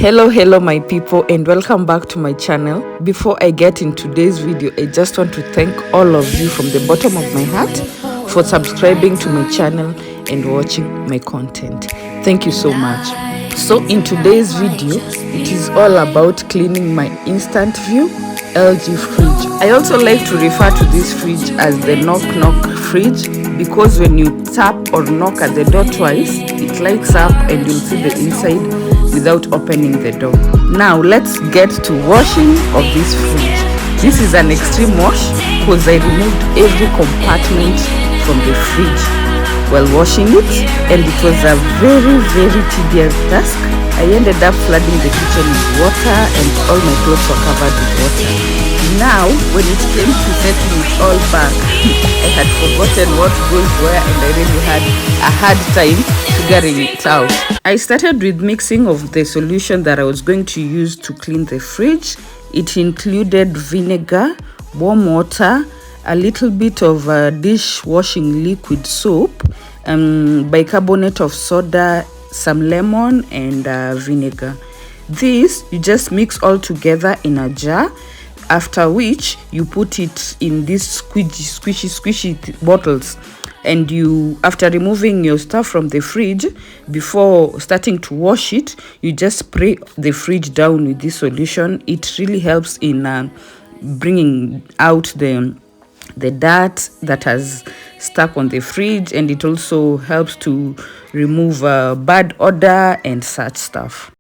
Hello my people, and welcome back to my channel. Before I get in today's video, I just want to thank all of you from the bottom of my heart for subscribing to my channel and watching my content. Thank you so much. So in today's video, it is all about cleaning my instant view LG fridge. I also like to refer to this fridge as the knock fridge, because when you tap or knock at the door twice, it lights up and you'll see the inside without opening the door. Now let's get to washing of this fridge. This is an extreme wash because I removed every compartment from the fridge while washing it, and it was a very tedious task. I ended up flooding the kitchen with water and all my clothes were covered with water. Now when it came to setting it all back, I had forgotten what goes where, and I really had a hard time figuring it out. I started with mixing of the solution that I was going to use to clean the fridge. It included vinegar, warm water, a little bit of dishwashing liquid soap, bicarbonate of soda, some lemon, and vinegar. This you just mix all together in a jar, after which you put it in these squishy bottles, and you, after removing your stuff from the fridge, before starting to wash it, you just spray the fridge down with this solution. It really helps in bringing out the dirt that has stuck on the fridge, and it also helps to remove bad odor and such stuff.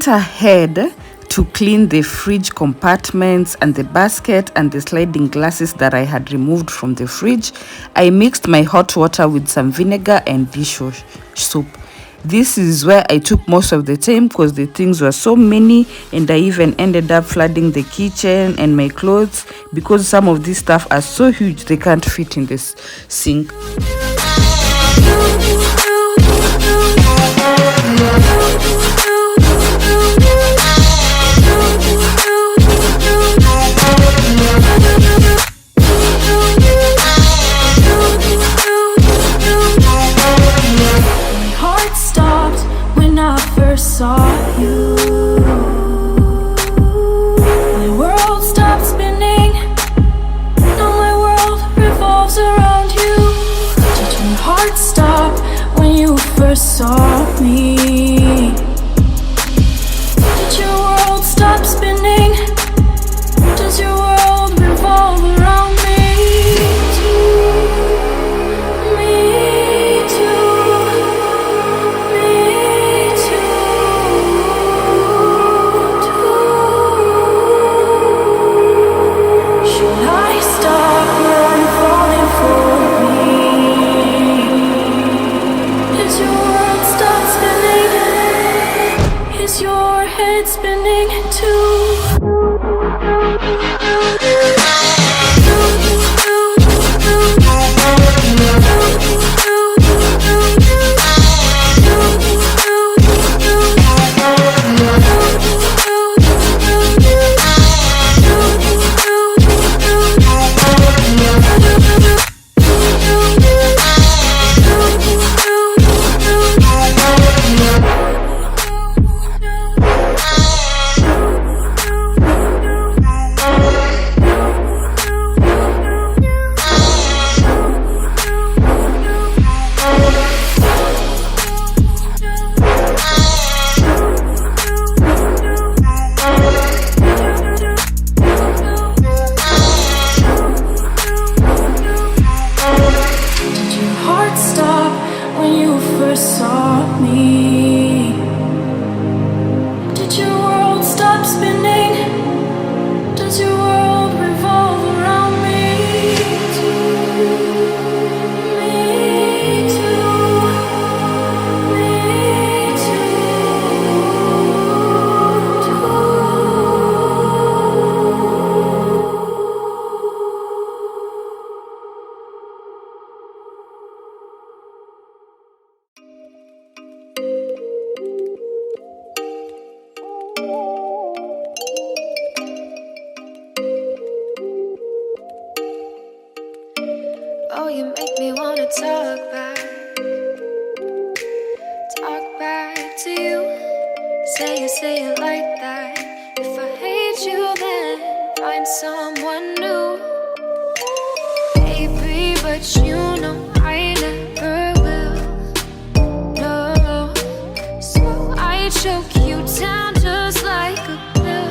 went ahead to clean the fridge compartments and the basket and the sliding glasses that I had removed from the fridge. I mixed my hot water with some vinegar and dish soap. This is where I took most of the time because the things were so many, and I even ended up flooding the kitchen and my clothes because some of this stuff are so huge they can't fit in this sink. Saw you. My world stopped spinning. Now my world revolves around you. Did your heart stop when you first saw me? Did your world stop spinning? Does your world revolve around me? Oh, you make me wanna talk back to you. Say it like that. If I hate you, then find someone new. Baby, but you know I never will. No, so I choke you down just like a pill.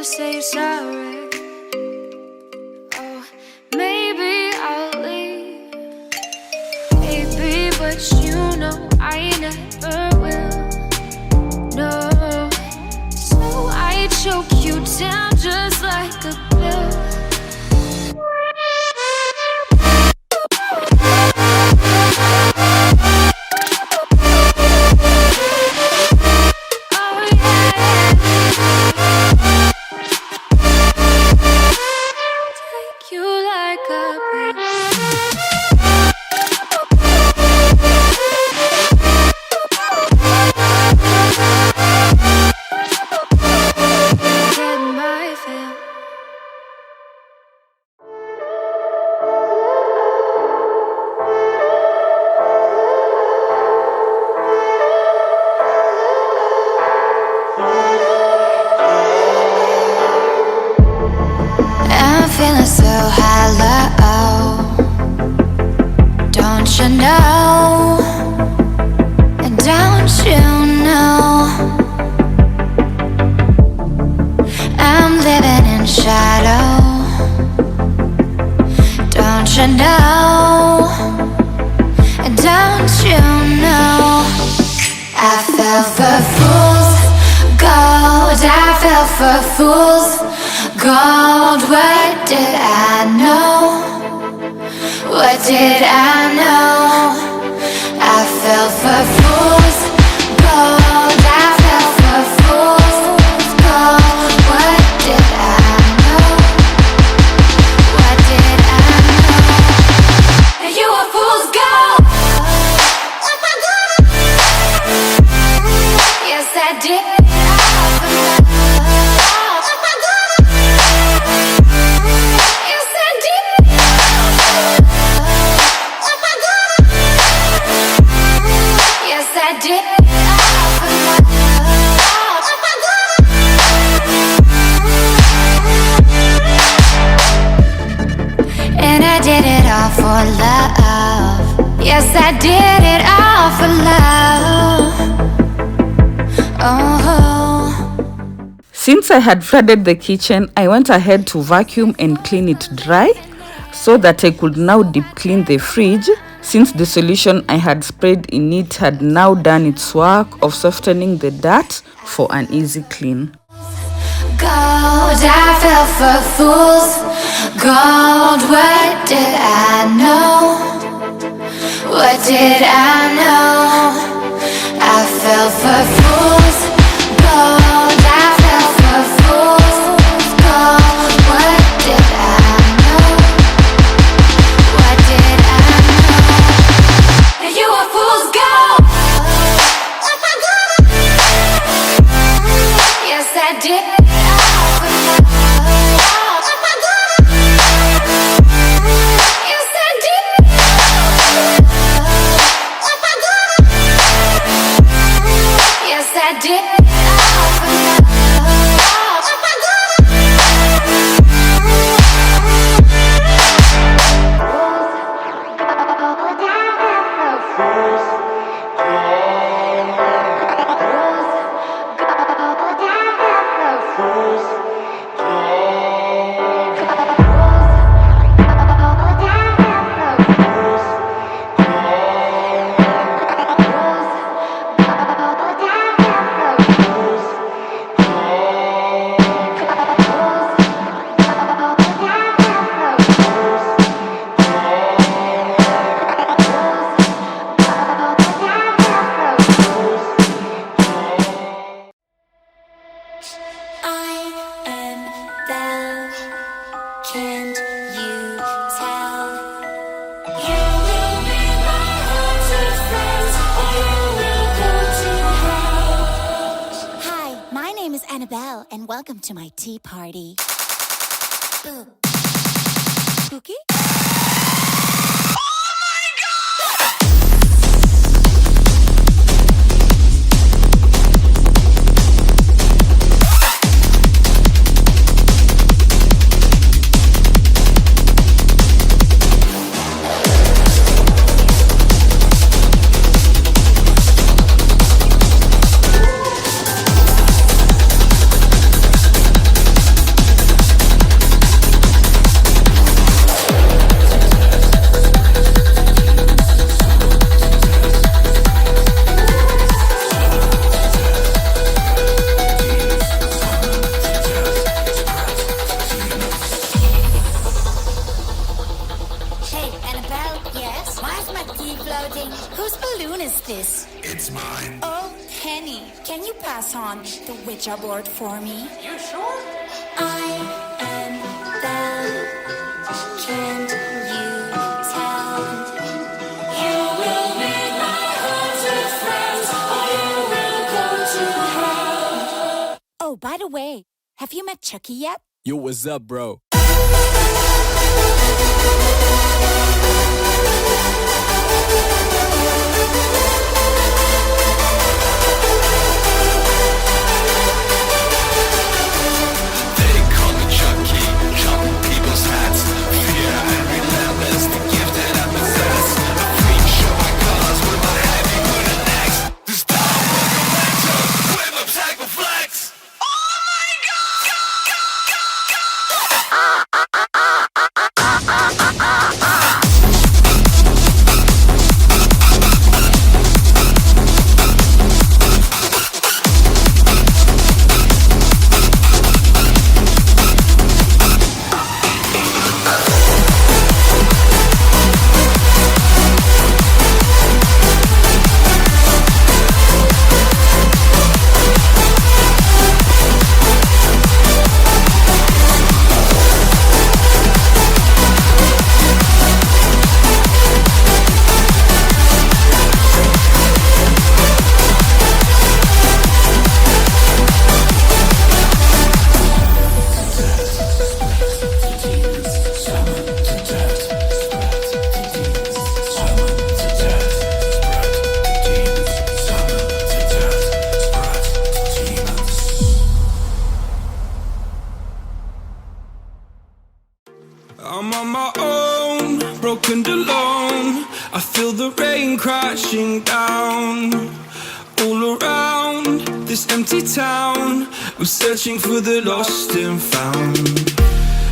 Say sorry. Oh, maybe I'll leave, baby, but you know I never will. No, so I choke you down just like a pill. shadow. Don't you know? Don't you know? I fell for fool's gold. I fell for fool's gold. What did I know? What did I know? I fell for fool's gold. I fell for fool's gold. What did I know? What did I know? You were fool's gold. Yes, I did. Yes, I did. Yes, I did. And I did it all for love. Yes, I did it all for love. Oh. Since I had flooded the kitchen, I went ahead to vacuum and clean it dry so that I could now deep clean the fridge, since the solution I had sprayed in it had now done its work of softening the dirt for an easy clean. Gold, I fell for fools. Gold, what did I know? What did I know? I fell for fools. Gold, I fell for fools. Gold, what did I know? What did I know? You were fool's gold. Yes, I did. And welcome to my tea party. Cookie? Whose balloon is this? It's mine. Oh, Penny, can you pass on the Ouija board for me? You sure? I am Belle. Can't you tell? You will meet my haunted friends, or you will go to hell. Oh, by the way, have you met Chucky yet? Yo, what's up, bro? I'm on my own, broken and alone. I feel the rain crashing down all around this empty town. I'm searching for the lost and found,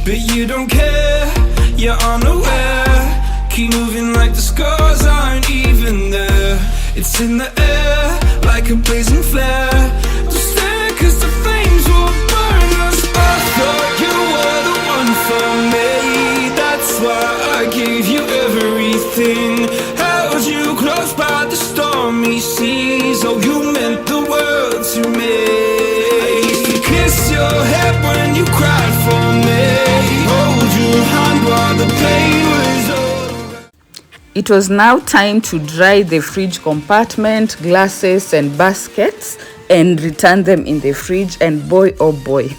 but you don't care, you're unaware. Keep moving like the scars aren't even there. It's in the air like a blazing flare. Don't stare 'cause the flames will burn us. I thought you were the one for me, that's why I gave you everything. Held you close by the stormy seas. Oh, you meant the world to me. I used to kiss your head when you cried for me, hold your hand while the pain was over. It was now time to dry the fridge compartment, glasses and baskets, and return them in the fridge. And boy, oh boy,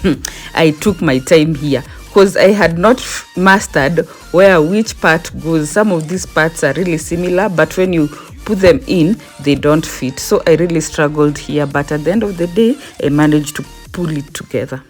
I took my time here because I had not mastered where which part goes. Some of these parts are really similar, but when you put them in, they don't fit. So I really struggled here, but at the end of the day, I managed to pull it together.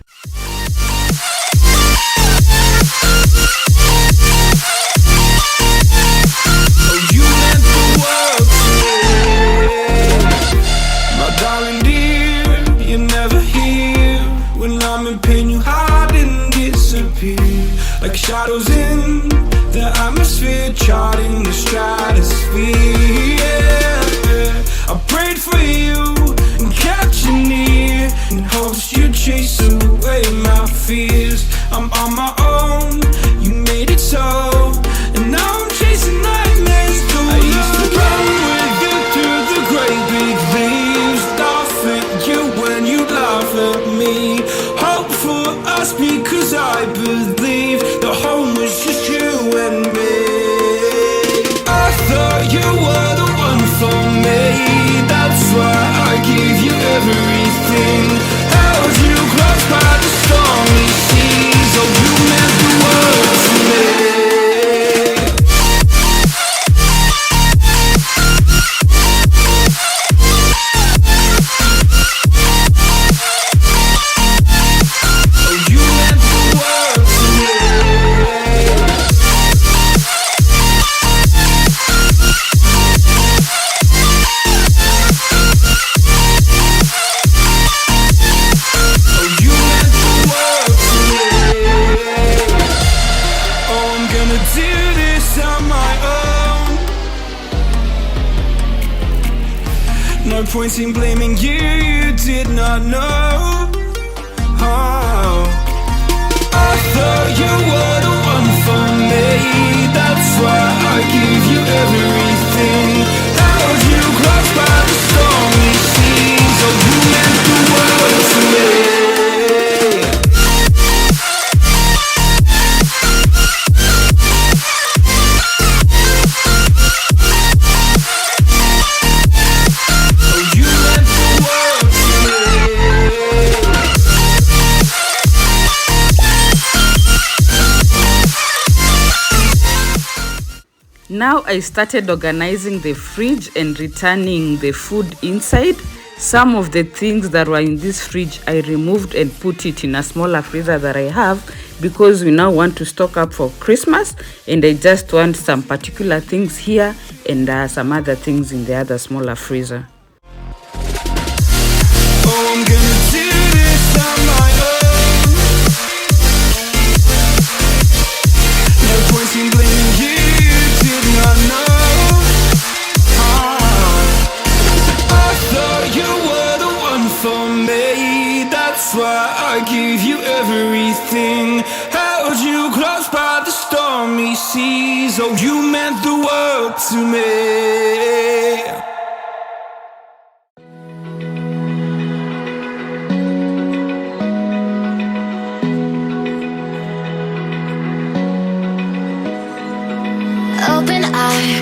Like shadows in the atmosphere, charting the stratosphere. Yeah. I prayed for you and kept you near in hopes you'd chase away my fears. I'm on my own, you made it so, and now I'm chasing nightmares too. I used to run with you through the great big leaves, laugh at you when you laugh at me. Hope for us because I believe the home was just you and me. I thought you were the one for me, that's why I gave you everything. Held you close by the stormy seas. Oh, you meant the world to me. No point in blaming you, you did not know. Oh, I thought you were the one for me, that's why I gave you everything. Held you close by the stormy seas. Oh, you meant the world to me. Now I started organizing the fridge and returning the food inside. Some of the things that were in this fridge I removed and put it in a smaller freezer that I have because we now want to stock up for Christmas, and I just want some particular things here and some other things in the other smaller freezer. Oh, I'm gonna do this on my own. No point in blaming you. That's why I gave you everything. Held you close by the stormy seas. Oh, you meant the world to me. Open eye,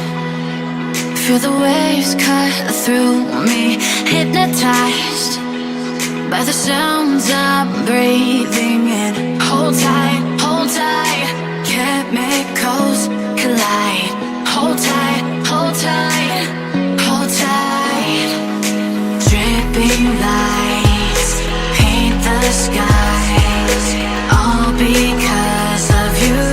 feel the waves cut through me. Hypnotized by the sounds I'm breathing in. Hold tight, chemicals collide. Hold tight, hold tight, hold tight. Dripping lights paint the skies, all because of you.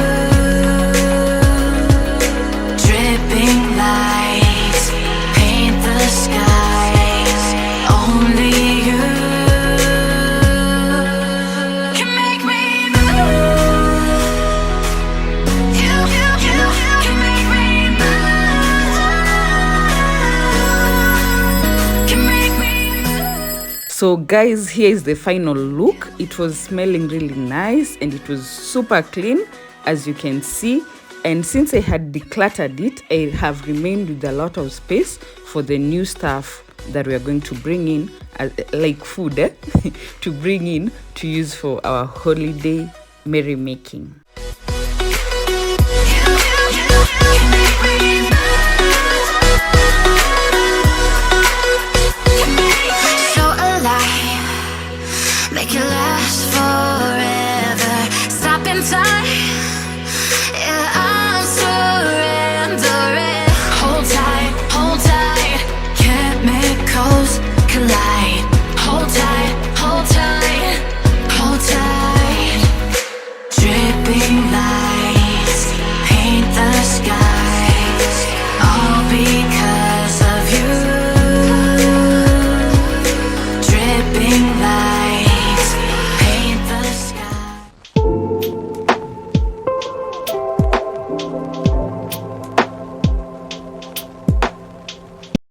So guys, here is the final look. It was smelling really nice and it was super clean, as you can see. And since I had decluttered it, I have remained with a lot of space for the new stuff that we are going to bring in, like food, to bring in to use for our holiday merrymaking. Make it last forever. Stop in time.